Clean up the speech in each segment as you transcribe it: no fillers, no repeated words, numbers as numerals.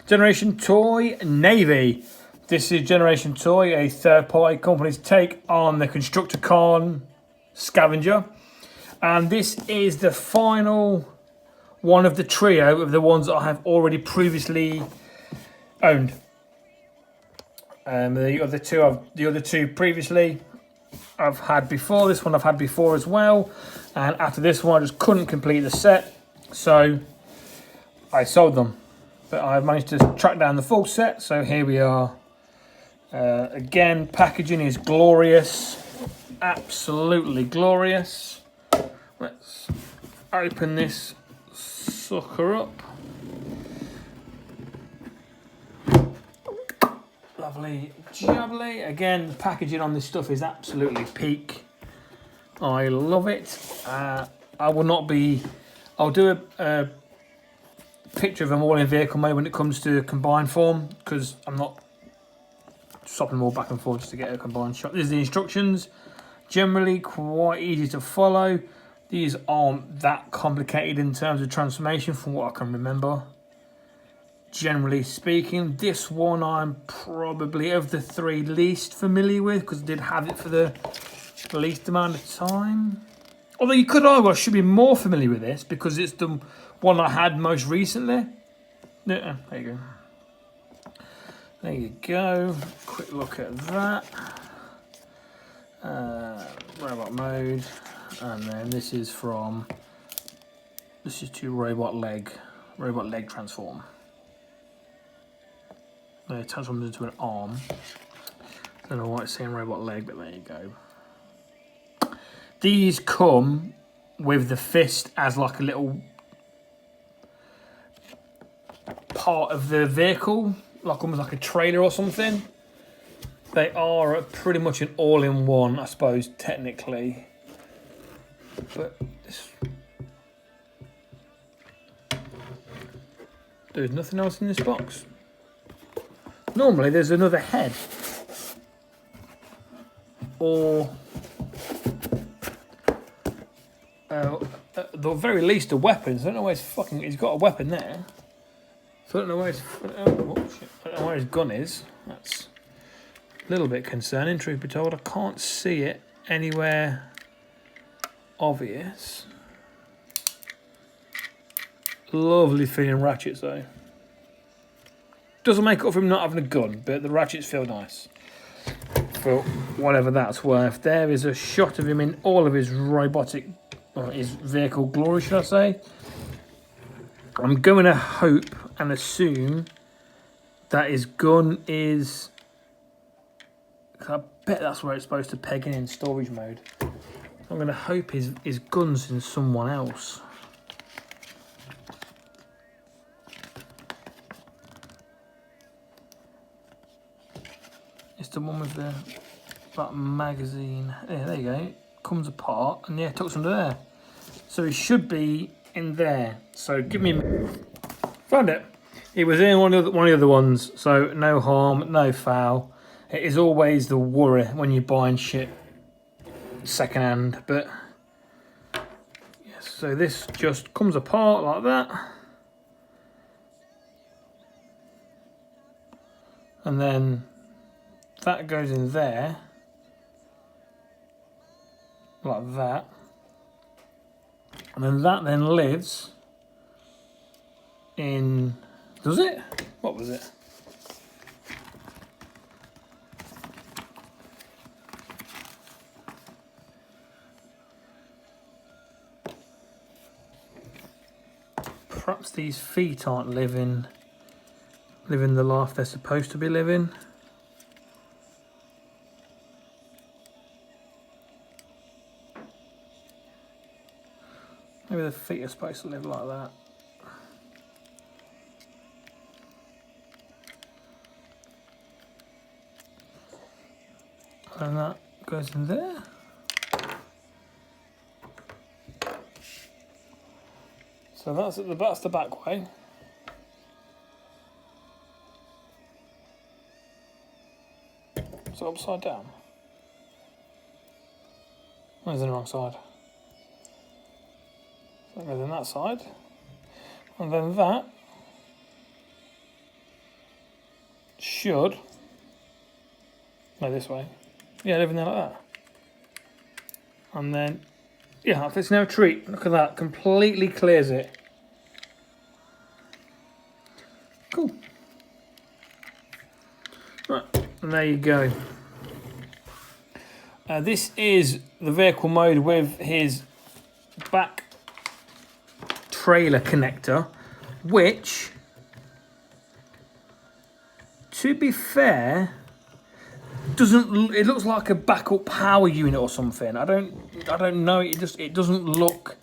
Generation Toy Navy. This is Generation Toy, a third-party company's take on the Constructicon Scavenger. And this is the final one of the trio of the ones that I have already previously owned. The other two previously I've had before. This one I've had before as well. And after this one, I just couldn't complete the set, so I sold them. But I've managed to track down the full set, so here we are. Again, packaging is glorious, absolutely glorious. Let's open this sucker up. Lovely jubbly. Again, the packaging on this stuff is absolutely peak. I love it. I will not be... I'll do a picture of them all in vehicle mode when it comes to combined form, because I'm not swapping them all back and forth just to get a combined shot. These are the instructions. Generally quite easy to follow. These aren't that complicated in terms of transformation from what I can remember. Generally speaking, this one I'm probably of the three least familiar with, because I did have it for the least amount of time. Although you could argue I should be more familiar with this because it's the one I had most recently. There you go. There you go. Quick look at that. Robot mode. And then this is to robot leg transform. It transforms into an arm. I don't know why it's saying robot leg, but there you go. These come with the fist as like a little part of the vehicle, like almost like a trailer or something. They are pretty much an all-in-one, I suppose, technically. But there's nothing else in this box. Normally there's another head. Or at the very least a weapon. So I don't know where he's got a weapon there. So I don't know where I don't know where his gun is. That's a little bit concerning, truth be told. I can't see it anywhere obvious. Lovely feeling ratchets though. Doesn't make up for him not having a gun, but the ratchets feel nice. For whatever that's worth. There is a shot of him in all of his robotic, or his vehicle glory, should I say. I'm going to hope and assume that his gun is... I bet that's where it's supposed to peg in storage mode. I'm going to hope his gun's in someone else. It's the one with that magazine. Yeah, there you go. Comes apart and yeah, tucks under there. So it should be in there. So give me found it. It was in one of the other ones. So no harm, no foul. It is always the worry when you're buying shit secondhand. But yes, so this just comes apart like that. And then that goes in there, like that, and then that then lives in, does it? What was it? Perhaps these feet aren't living the life they're supposed to be living. Maybe the feet are supposed to live like that. And that goes in there. So that's the back way. So upside down. Where's the wrong side? So it goes on that side, and then that should go this way. Yeah, everything there like that. And then, yeah, it's no treat. Look at that, completely clears it. Cool. Right, and there you go. This is the vehicle mode with his back trailer connector, which, to be fair, doesn't. It looks like a backup power unit or something. I don't know. It doesn't look.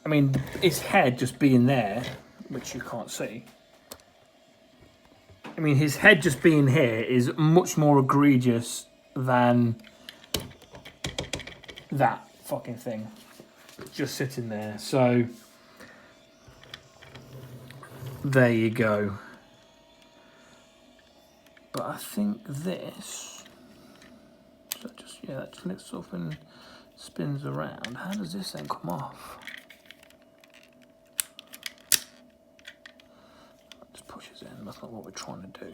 I mean, his head just being there, which you can't see. I mean, his head just being here is much more egregious than that fucking thing just sitting there. So there you go. But I think this, so that just lifts up and spins around. How does this then come off? Just pushes in. That's not what we're trying to do.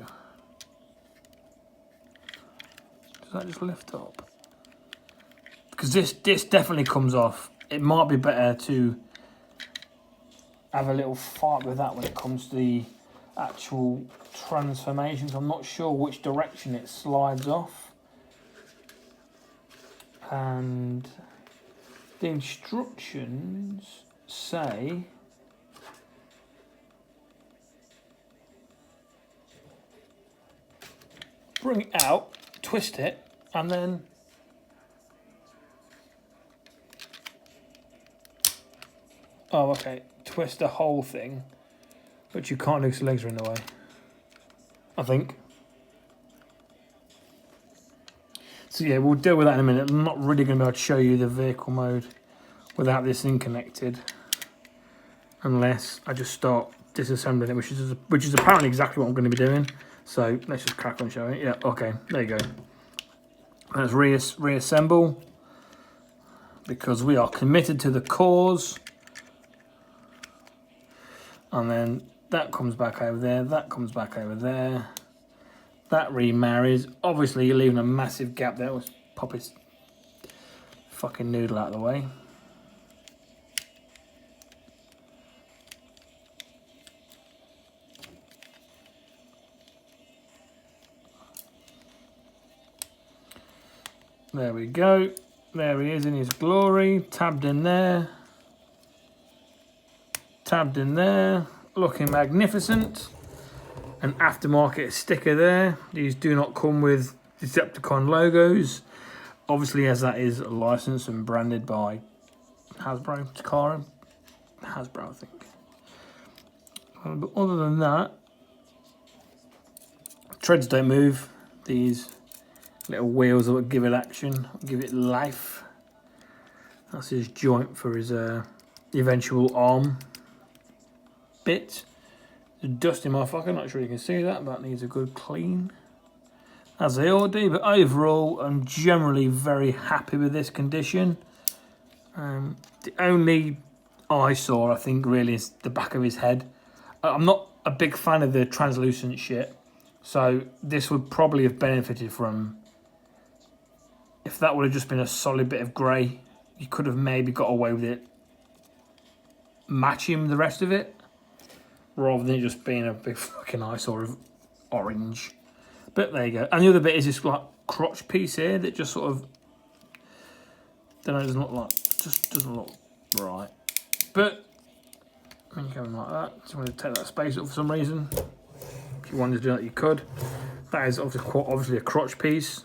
Does that just lift up? Because this definitely comes off. It might be better to have a little fight with that when it comes to the actual transformations. I'm not sure which direction it slides off. And the instructions say bring it out, twist it, and then oh, okay, twist the whole thing, but you can't do because the legs are in the way, I think. So yeah, we'll deal with that in a minute. I'm not really going to be able to show you the vehicle mode without this thing connected, unless I just start disassembling it, which is apparently exactly what I'm going to be doing. So let's just crack on showing it. Yeah, okay, there you go. Let's reassemble, because we are committed to the cause. And then that comes back over there, that comes back over there. That remarries. Obviously, you're leaving a massive gap there. Let's pop his fucking noodle out of the way. There we go. There he is in his glory. Tabbed in there. Tabbed in there. Looking magnificent. An aftermarket sticker there. These do not come with Decepticon logos. Obviously, as that is licensed and branded by Hasbro, Takara. Hasbro, I think. But other than that, treads don't move. These little wheels that would give it action, give it life. That's his joint for his eventual arm bit. There's dust in my fucker, not sure you can see that, but that needs a good clean, as they all do. But overall, I'm generally very happy with this condition. The only eyesore, I think, really is the back of his head. I'm not a big fan of the translucent shit, so this would probably have benefited from, if that would have just been a solid bit of grey, you could have maybe got away with it matching the rest of it, rather than it just being a big fucking eyesore of orange. But there you go. And the other bit is this like crotch piece here that just sort of, don't know, doesn't look like, just doesn't look right. But when you're going like that, just want to take that space up for some reason. If you wanted to do that, you could. That is obviously a crotch piece.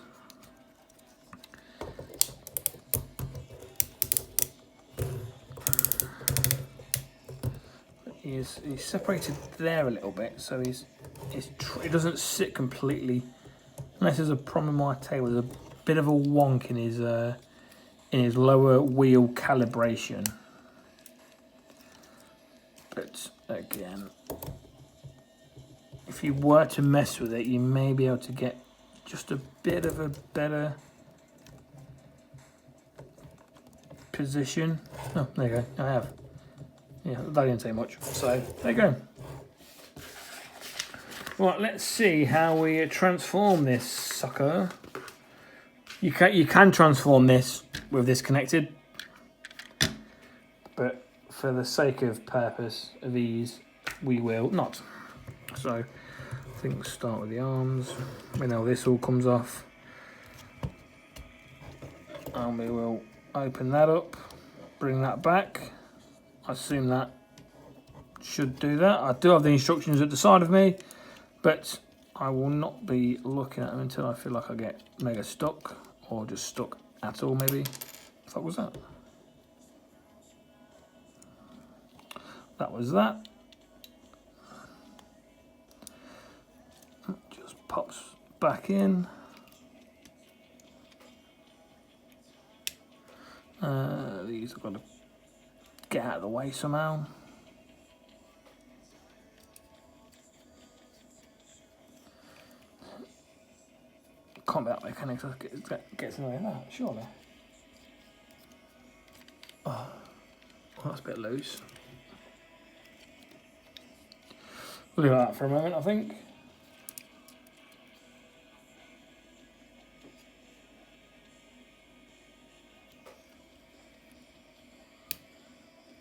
He's separated there a little bit, so it doesn't sit completely. Unless there's a problem with my table, there's a bit of a wonk in his lower wheel calibration. But again, if you were to mess with it, you may be able to get just a bit of a better position. Oh, there you go. I have. Yeah, that didn't say much. So there you go. Right, let's see how we transform this sucker. You can transform this with this connected, but for the sake of purpose of ease, we will not. So I think we'll start with the arms. We know this all comes off, and we will open that up, bring that back. I assume that should do that. I do have the instructions at the side of me, but I will not be looking at them until I feel like I get mega stuck, or just stuck at all maybe. What the fuck was that? That was that. Just pops back in. These have got to get out of the way somehow. Can't be that mechanics gets in the way of that, surely. Oh, well, that's a bit loose. We'll leave that for a moment, I think.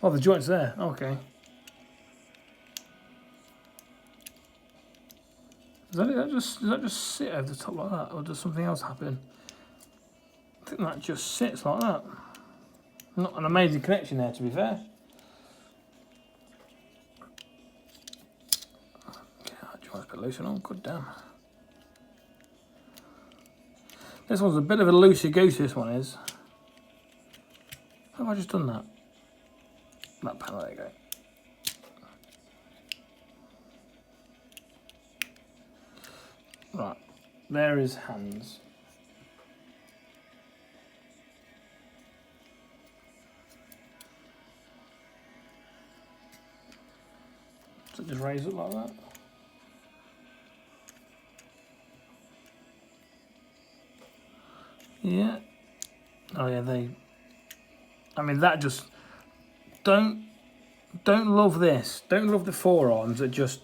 Oh, the joint's there. Okay. Does that just sit over the top like that, or does something else happen? I think that just sits like that. Not an amazing connection there, to be fair. Okay, that joint's a bit loose and all. God damn. This one's a bit of a loosey goose. This one is. How have I just done that? That panel, there you go. Right, there is hands. Does it just raise it like that? Yeah. Oh yeah, I mean, that just... Don't love this. Don't love the forearms that just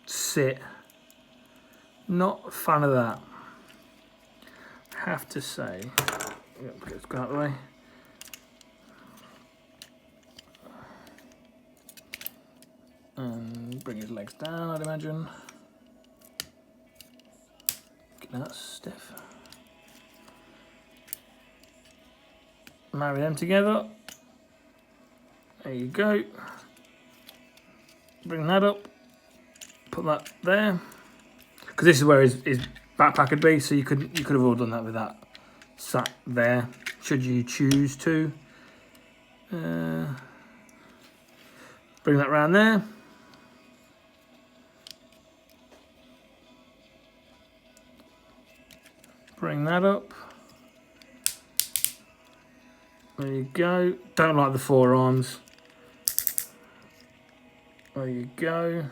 sit. Not a fan of that. Have to say. Let's go out of the way. And bring his legs down, I'd imagine. Get that stiff. Marry them together. There you go. Bring that up. Put that there. Because this is where his backpack would be, so you could have all done that with that sat there, should you choose to. Bring that round there. Bring that up. There you go. Don't like the forearms. There you go.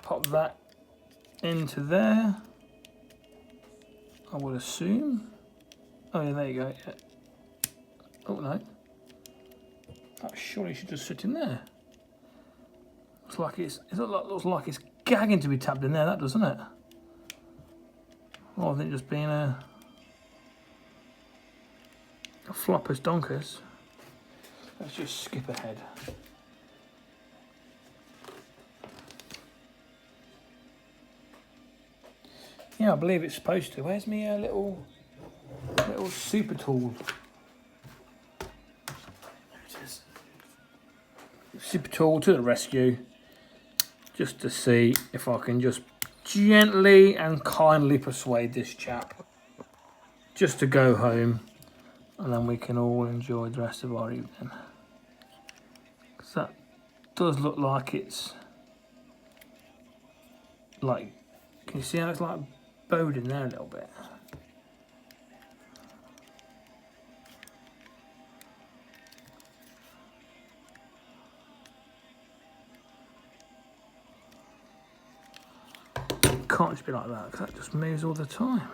Pop that into there, I would assume. Oh yeah, there you go. Yeah. Oh no. That surely should just sit in there. Looks like looks like it's gagging to be tabbed in there, that doesn't it? Rather than just being a floppers donkers. Let's just skip ahead. Yeah, I believe it's supposed to. Where's me little super tool? There it is. Super tool to the rescue. Just to see if I can just gently and kindly persuade this chap just to go home, and then we can all enjoy the rest of our evening. Because that does look like it's like, can you see how it's like bowed in there a little bit? Can't just be like that, because that just moves all the time.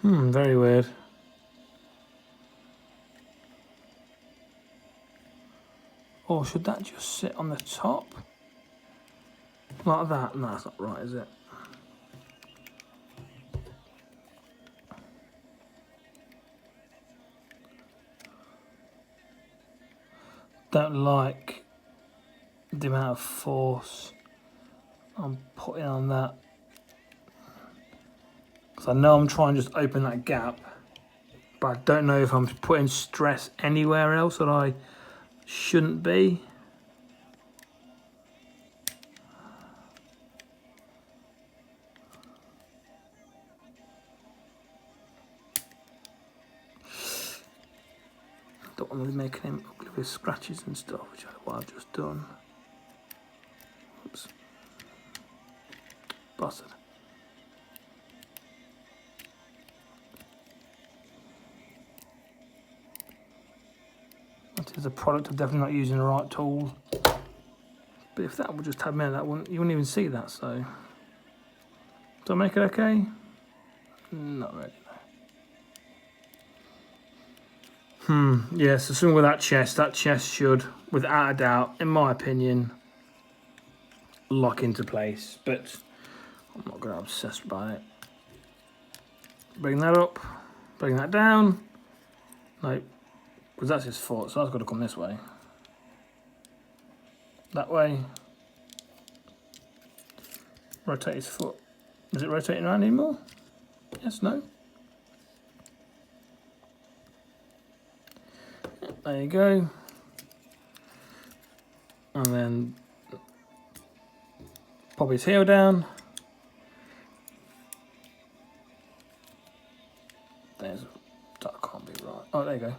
Very weird. Or should that just sit on the top? Like that? No, that's not right, is it? Don't like the amount of force I'm putting on that. Because I know I'm trying to just open that gap, but I don't know if I'm putting stress anywhere else that I shouldn't be. Don't want to be making him ugly with scratches and stuff, which is what I've just done. Oops. Bastard. That is a product. I'm definitely not using the right tool. But if that would just have me, that wouldn't, you wouldn't even see that. So, do I make it okay? Not really. Yeah, so something with that chest should, without a doubt, in my opinion, lock into place. But I'm not going to obsess about it. Bring that up, bring that down. No, because that's his foot, so that's got to come this way. That way. Rotate his foot. Is it rotating around anymore? Yes, no. There you go. And then pop his heel down. That can't be right. Oh, there you go.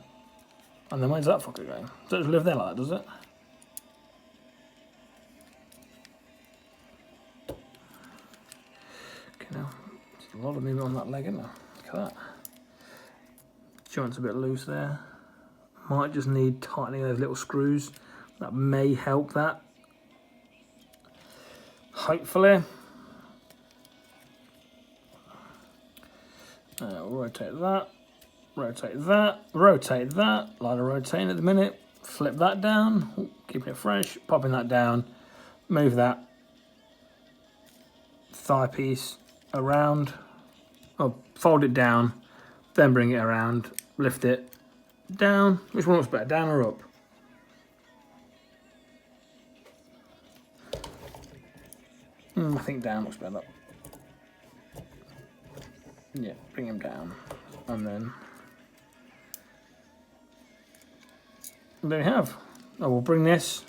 And then where's that fucker going? Does it live there like that, does it? Okay, now, there's a lot of movement on that leg, isn't there? Look at that. Joint's a bit loose there. Might just need tightening those little screws. That may help that. Hopefully. We'll rotate that. Rotate that. Rotate that. A lot of rotating at the minute. Flip that down. Ooh, keeping it fresh. Popping that down. Move that thigh piece around. Or fold it down. Then bring it around. Lift it down. Which one looks better, down or up? I think down looks better. Yeah, bring him down. And then there we have. I will bring this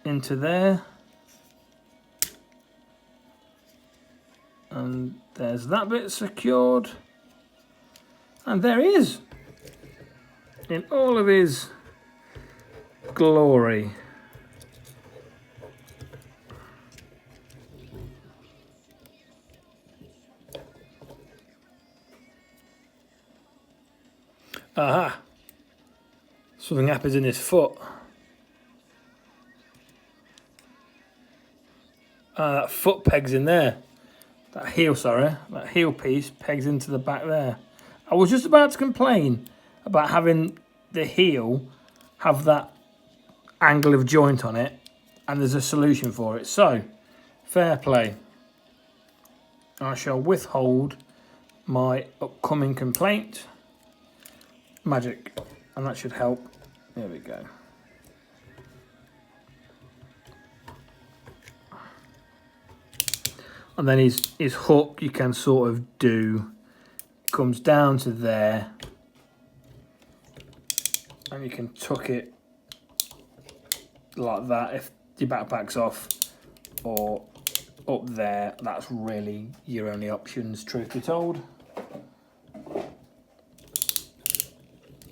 into there. And there's that bit secured. And there he is, in all of his glory. Aha! Something happens in his foot. That foot pegs in there. That heel, sorry. That heel piece pegs into the back there. I was just about to complain about having the heel have that angle of joint on it, and there's a solution for it. So, fair play. I shall withhold my upcoming complaint. Magic. And that should help. There we go. And then his hook, you can sort of do, comes down to there, and you can tuck it like that if your backpack's off, or up there. That's really your only options, truth be told.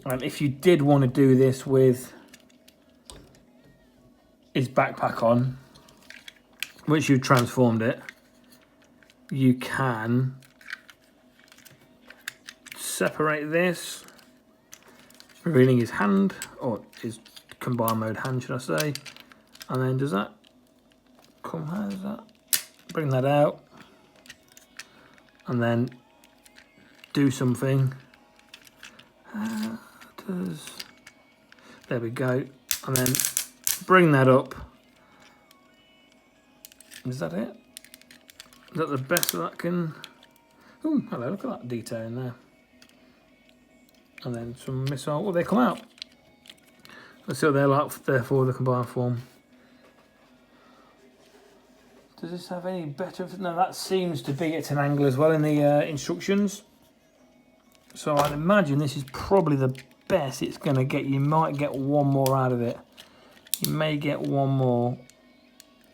And if you did want to do this with his backpack on, which you've transformed it, you can separate this, revealing his hand, or his combined mode hand, should I say. And then does that come, how does that? Bring that out. And then do something. There we go. And then bring that up. Is that it? Is that the best that can... Oh, hello, look at that detail in there. And then some missile. Well, they come out. Let's see what they're like, therefore, the combined form. Does this have any better... No, that seems to be at an angle as well in the instructions. So I'd imagine this is probably the best it's going to get. You might get one more out of it. You may get one more.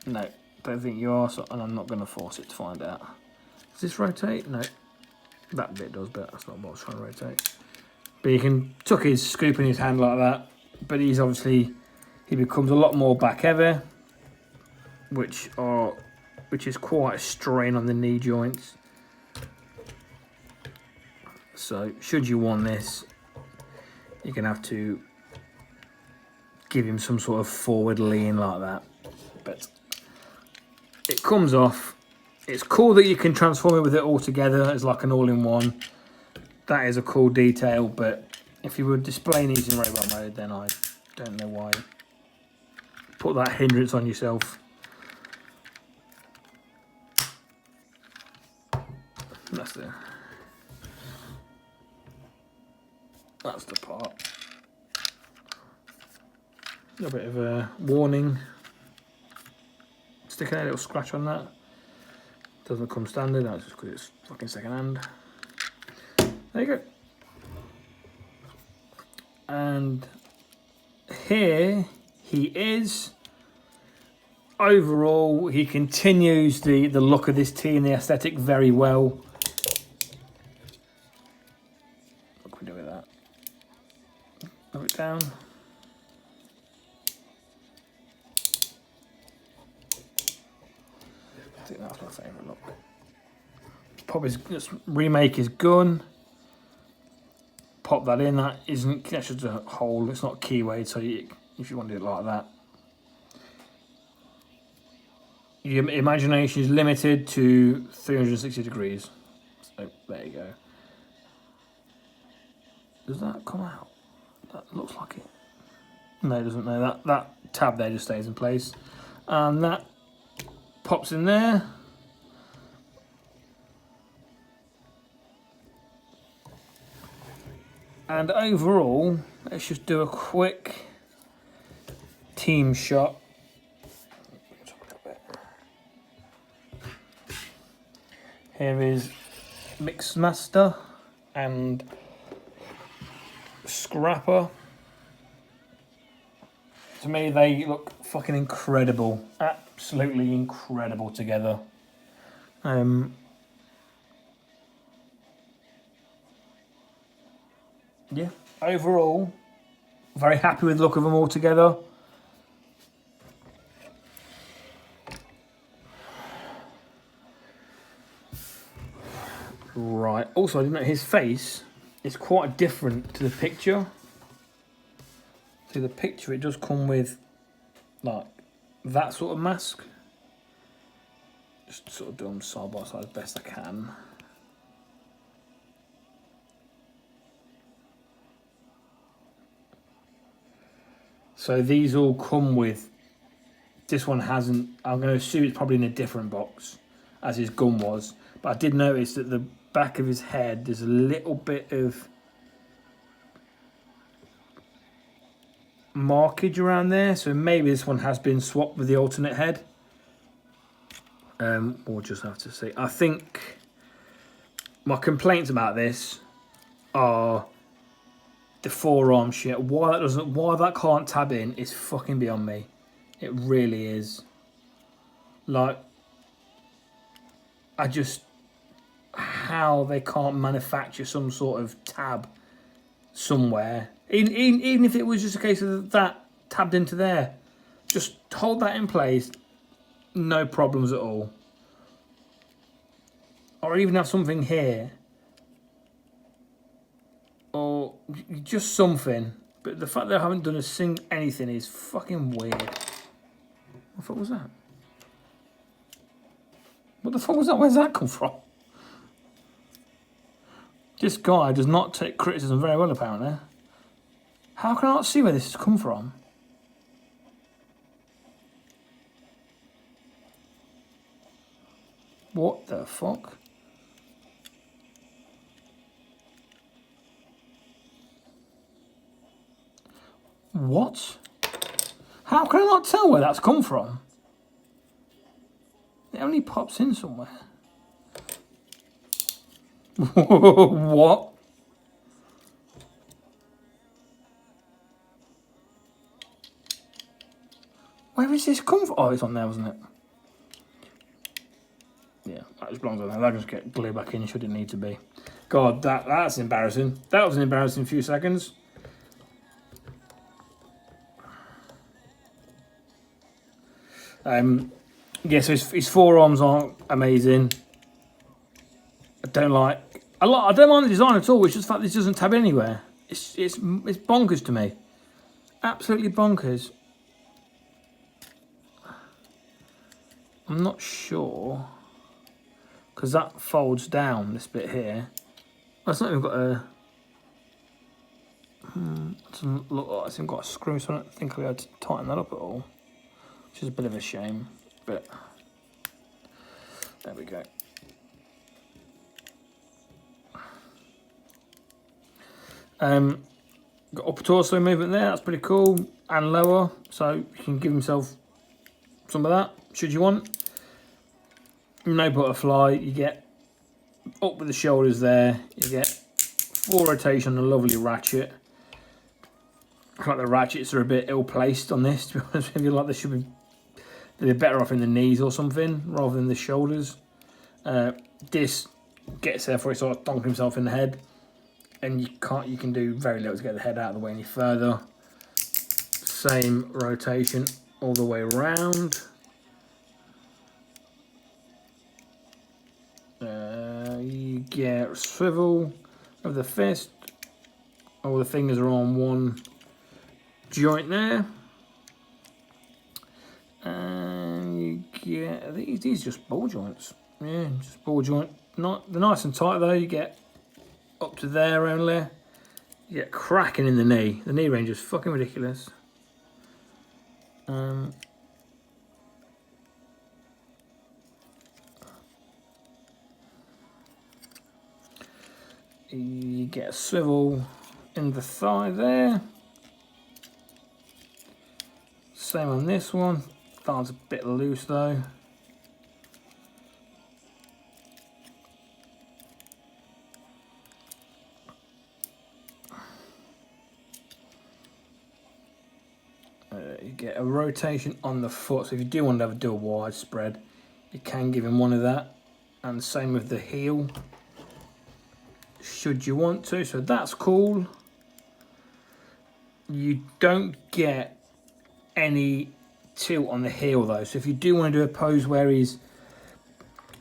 No, don't think you are, so, and I'm not going to force it to find out. Does this rotate? No. That bit does, but that's not what I was trying to rotate. But you can tuck his scoop in his hand like that. But he's obviously... He becomes a lot more back heavy, which is quite a strain on the knee joints. So, should you want this, you're going to have to give him some sort of forward lean like that. But it comes off. It's cool that you can transform it with it all together as like an all-in-one. That is a cool detail, but if you were displaying these in robot mode, then I don't know why. Put that hindrance on yourself. That's the part. A little bit of a warning. Sticking a little scratch on that. Doesn't come standard, that's just because it's fucking second hand. There you go. And here he is. Overall, he continues the look of this tee and the aesthetic very well. What can we do with that? Move it down. I think that's my favourite look. Pop his, let's remake his gun. Pop that in. That's just a hole. It's not keywayed, so if you want to do it like that. Your imagination is limited to 360 degrees. So there you go. Does that come out? That looks like it. No, it doesn't. No, that tab there just stays in place. And that pops in there. And overall, let's just do a quick team shot. Here is Mixmaster and Scrapper. To me, they look fucking incredible. Absolutely incredible together. Yeah, overall, very happy with the look of them all together. Right, also I didn't know his face is quite different to the picture. See, the picture, it does come with like that sort of mask. Just sort of do them side by side as best I can. So these all come with, this one hasn't, I'm going to assume it's probably in a different box as his gun was. But I did notice that the back of his head, there's a little bit of markage around there. So maybe this one has been swapped with the alternate head. We'll just have to see. I think my complaints about this are the forearm shit. Why that can't tab in is fucking beyond me. It really is. Like, how they can't manufacture some sort of tab somewhere. Even if it was just a case of that tabbed into there. Just hold that in place. No problems at all. Or even have something here. Or just something. But the fact that I haven't done anything is fucking weird. What the fuck was that? What the fuck was that? Where's that come from? This guy does not take criticism very well, apparently. How can I not see where this has come from? What the fuck? What? How can I not tell where that's come from? It only pops in somewhere. What? Where is this come from? Oh, it's on there, wasn't it? Yeah, that just belongs on there. That'll just get glued back in, should it need to be. God, that's embarrassing. That was an embarrassing few seconds. Yeah, so his forearms aren't amazing. I don't mind the design at all. It's just the fact this doesn't tab anywhere. It's bonkers to me. Absolutely bonkers. I'm not sure because that folds down this bit here. Oh, it's not even got a. It doesn't look like it's even got a screw, so I don't think we had to tighten that up at all, which is a bit of a shame. But there we go. Got upper torso movement there. That's pretty cool, and lower, so you can give himself some of that should you want. No butterfly. You get up with the shoulders there. You get full rotation on a lovely ratchet. I feel like the ratchets are a bit ill placed on this. To be honest with you, like they'd be better off in the knees or something rather than the shoulders. This gets there before he sort of donk himself in the head, and you can do very little to get the head out of the way any further. Same rotation all the way around. You get swivel of the fist. All the fingers are on one joint there. And you get these just ball joints. Yeah, just ball joint. They're nice and tight though. You get up to there only. You get cracking in the knee. The knee range is fucking ridiculous. You get a swivel in the thigh there. Same on this one. Thigh's a bit loose though. You get a rotation on the foot, so if you do want to do a wide spread, you can give him one of that. And same with the heel, should you want to. So that's cool. You don't get any tilt on the heel though, so if you do want to do a pose where he's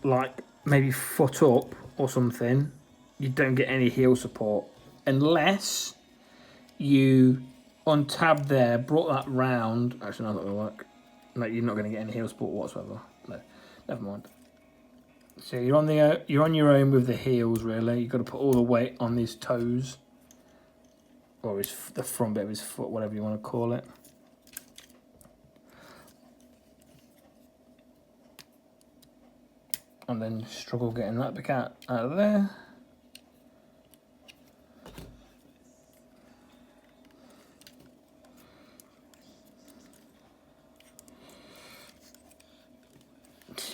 like maybe foot up or something, you don't get any heel support unless you untab there, brought that round. Actually, no, that's not going to work. No, you're not going to get any heel support whatsoever. No, never mind. So you're on your own with the heels. Really, you've got to put all the weight on these toes, or the front bit of his foot, whatever you want to call it. And then struggle getting that big out of there.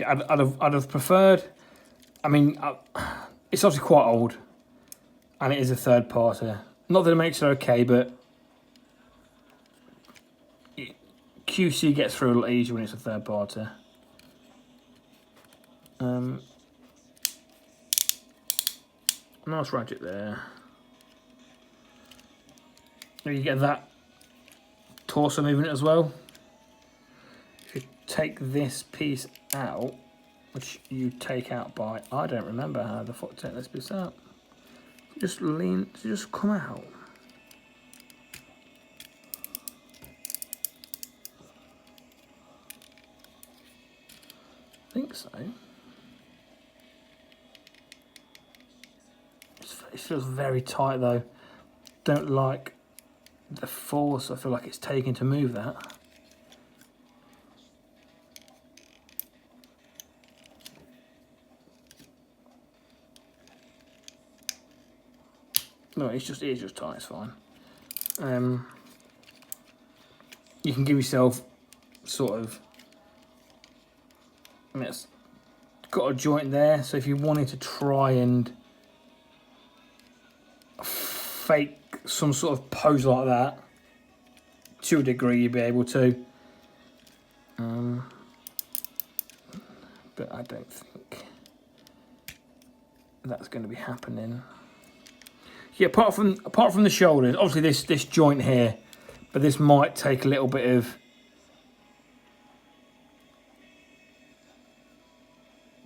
I'd have preferred. I mean, it's obviously quite old, and it is a third party. Not that it makes it okay, but QC gets through a lot easier when it's a third party. Nice ratchet there. You get that torso movement as well. If you take this piece out, which you take out by, I don't remember how the fuck to take this piece out. Just come out. I think so. It feels very tight though. Don't like the force I feel like it's taking to move that. No, it's just tight, it's fine. You can give yourself sort of, I mean, it's got a joint there, so if you wanted to try and fake some sort of pose like that, to a degree you'd be able to. But I don't think that's going to be happening. Yeah, apart from the shoulders, obviously this joint here, but this might take a little bit of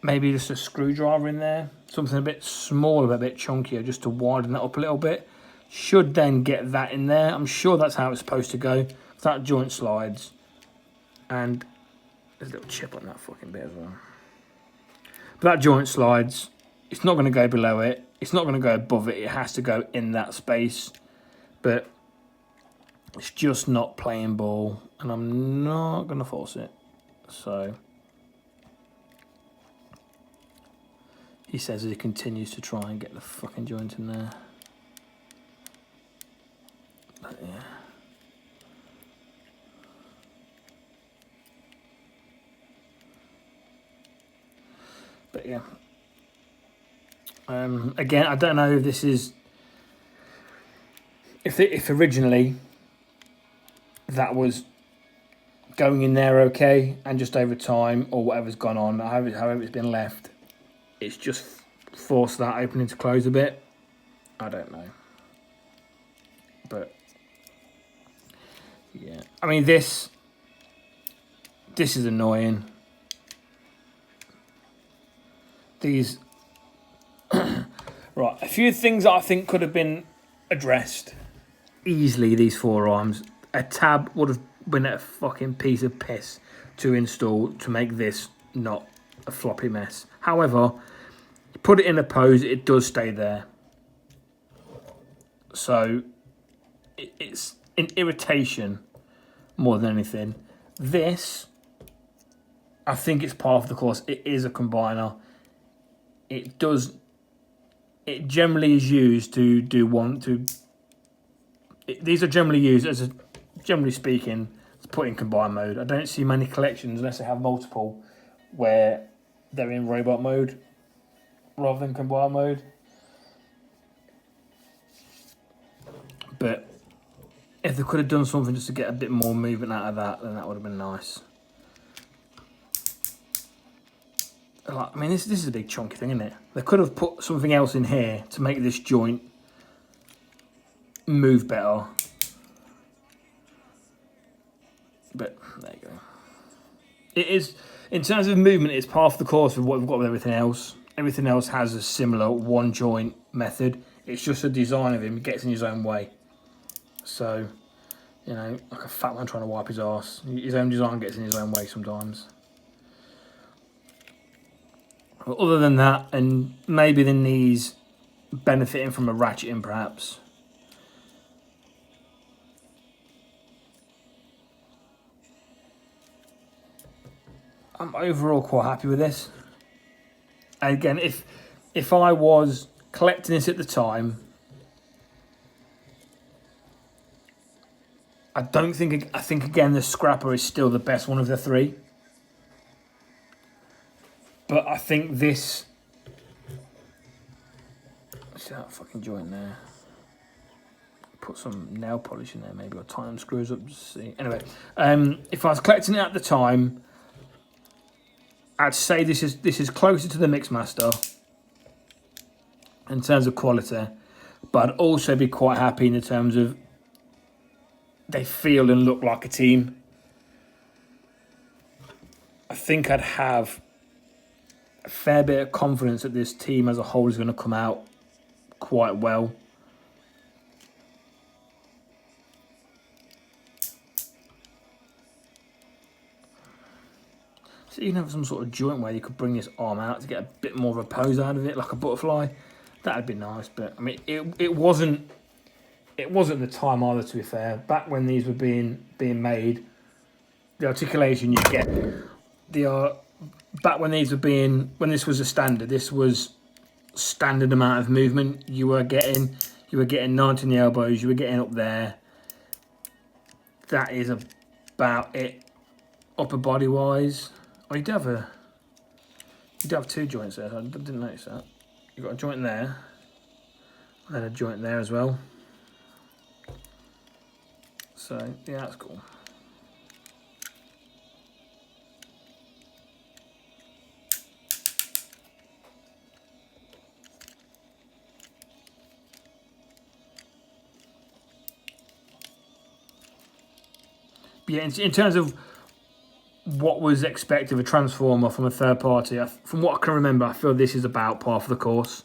maybe just a screwdriver in there, something a bit smaller, a bit chunkier, just to widen that up a little bit. Should then get that in there. I'm sure that's how it's supposed to go. That joint slides, and there's a little chip on that fucking bit as well. But that joint slides. It's not going to go below it. It's not going to go above it. It has to go in that space. But it's just not playing ball. And I'm not going to force it. So he says he continues to try and get the fucking joint in there. But yeah. But yeah. Again, I don't know if this is if originally that was going in there okay, and just over time or whatever's gone on, however it's been left, it's just forced that opening to close a bit. I don't know, but yeah, I mean this is annoying. These. Right, a few things that I think could have been addressed easily. These forearms, a tab would have been a fucking piece of piss to install to make this not a floppy mess. However, you put it in a pose, it does stay there. So it's an irritation more than anything. This, I think it's part of the course. It is a combiner. It generally is used to do these are generally used generally speaking, to put in combine mode. I don't see many collections, unless they have multiple, where they're in robot mode rather than combine mode. But if they could have done something just to get a bit more movement out of that, then that would have been nice. I mean, this is a big chunky thing, isn't it? They could have put something else in here to make this joint move better. But there you go. It is, in terms of movement, it's part of the course of what we've got with everything else. Everything else has a similar one joint method. It's just a design of him. He gets in his own way. So, you know, like a fat man trying to wipe his arse. His own design gets in his own way sometimes. But other than that, and maybe the knees benefiting from a ratcheting perhaps. I'm overall quite happy with this. And again, if I was collecting this at the time, I think again the Scrapper is still the best one of the three. But I think this... See that fucking joint there? Put some nail polish in there maybe, or tighten screws up to see. Anyway, if I was collecting it at the time, I'd say this is closer to the Mixmaster in terms of quality. But I'd also be quite happy in the terms of they feel and look like a team. I think I'd have a fair bit of confidence that this team as a whole is going to come out quite well. So you can have some sort of joint where you could bring this arm out to get a bit more of a pose out of it, like a butterfly. That'd be nice, but I mean, it wasn't it wasn't the time either, to be fair. Back when these were being made, the articulation you get, back when these were when this was a standard, this was standard amount of movement you were getting. You were getting 90 in the elbows, you were getting up there. That is about it, upper body wise. Oh, you do have two joints there. I didn't notice that. You've got a joint there, and then a joint there as well. So yeah, that's cool. But yeah, in terms of what was expected of a transformer from a third party, from what I can remember, I feel this is about par for the course.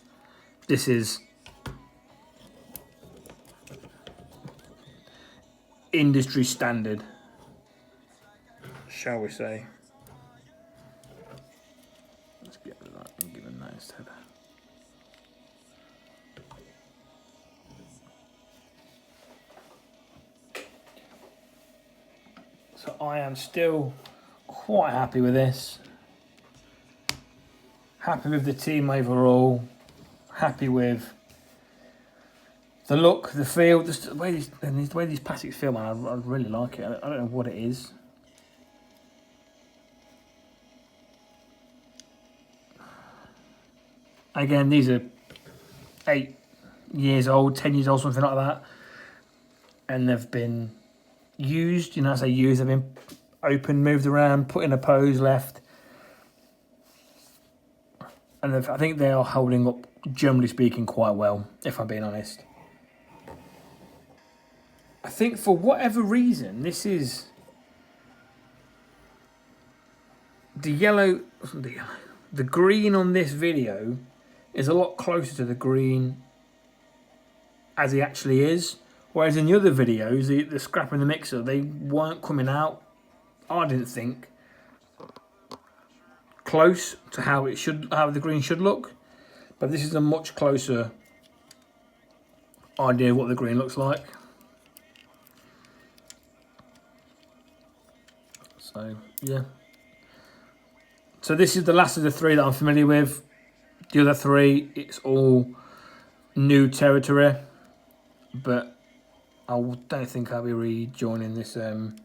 This is industry standard, shall we say. Let's get rid of that and give it that instead. So I am still quite happy with this. Happy with the team overall. Happy with the look, the feel, the way these plastics feel, man. I really like it. I don't know what it is. Again, these are 8 years old, 10 years old, something like that, and they've been used. You know, as I say used, they've been open, moved around, put in a pose, left, and I think they are holding up, generally speaking, quite well, if I'm being honest. I think for whatever reason, this is the green on this video is a lot closer to the green as he actually is. Whereas in the other videos, the scrap and the mixer, they weren't coming out, I didn't think, close to how the green should look. But this is a much closer idea of what the green looks like. So, yeah. So this is the last of the 3 that I'm familiar with. The other 3, it's all new territory. But I don't think I'll be rejoining this line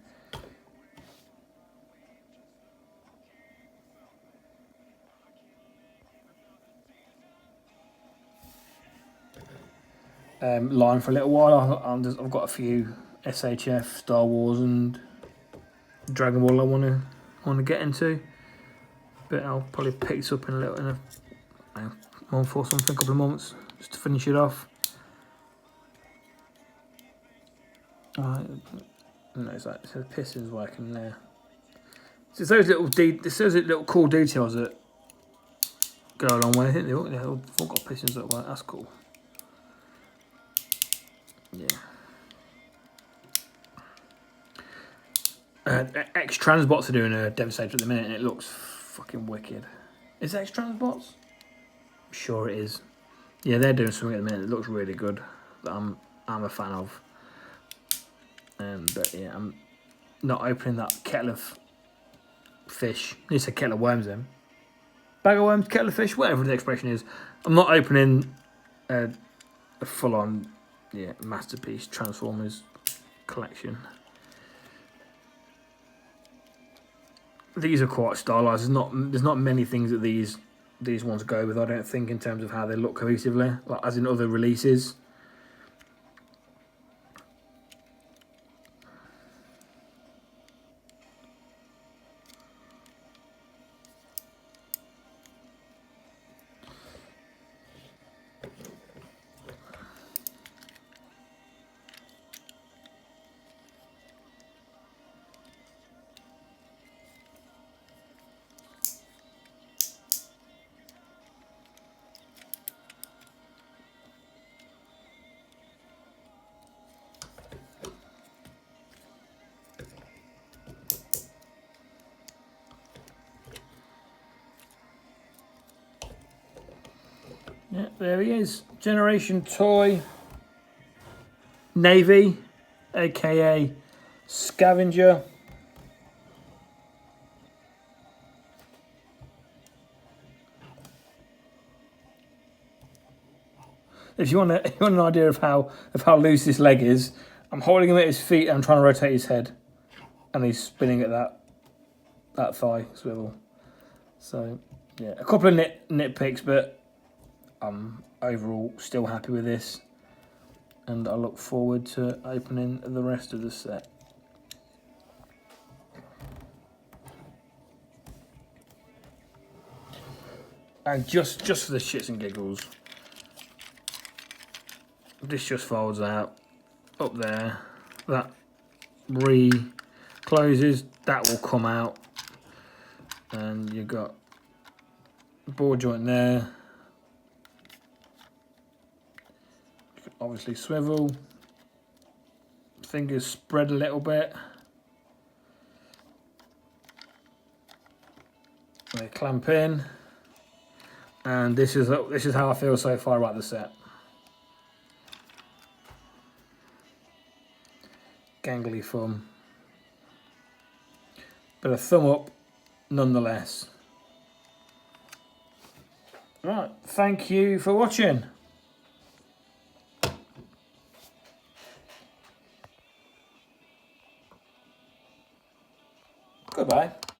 for a little while. I've got a few SHF, Star Wars, and Dragon Ball I want to get into. But I'll probably pick this up in a month or something, a couple of months, just to finish it off. No, it's like the pistons working there. So it's those little cool details that go a long way. I think they've all got pistons that work. That's cool. Yeah. X Transbots are doing a Devastator at the minute, and it looks fucking wicked. Is it X Transbots? I'm sure it is. Yeah, they're doing something at the minute. It looks really good. That I'm a fan of. But yeah, I'm not opening that kettle of fish. I need to say kettle of worms then. Bag of worms, kettle of fish, whatever the expression is. I'm not opening a full-on masterpiece Transformers collection. These are quite stylized. There's not many things that these ones go with, I don't think, in terms of how they look cohesively, like as in other releases. Yeah, there he is. Generation toy. Navy, aka Scavenger. If you want an idea of how loose this leg is, I'm holding him at his feet and I'm trying to rotate his head, and he's spinning at that thigh swivel. So yeah, a couple of nitpicks, but I'm overall still happy with this, and I look forward to opening the rest of the set. And just for the shits and giggles, this just folds out up there. That closes. That will come out, and you've got a ball joint there. You can obviously swivel. Fingers spread a little bit. They clamp in, and this is how I feel so far about the set. Gangly thumb, but a thumb up nonetheless. Right, thank you for watching.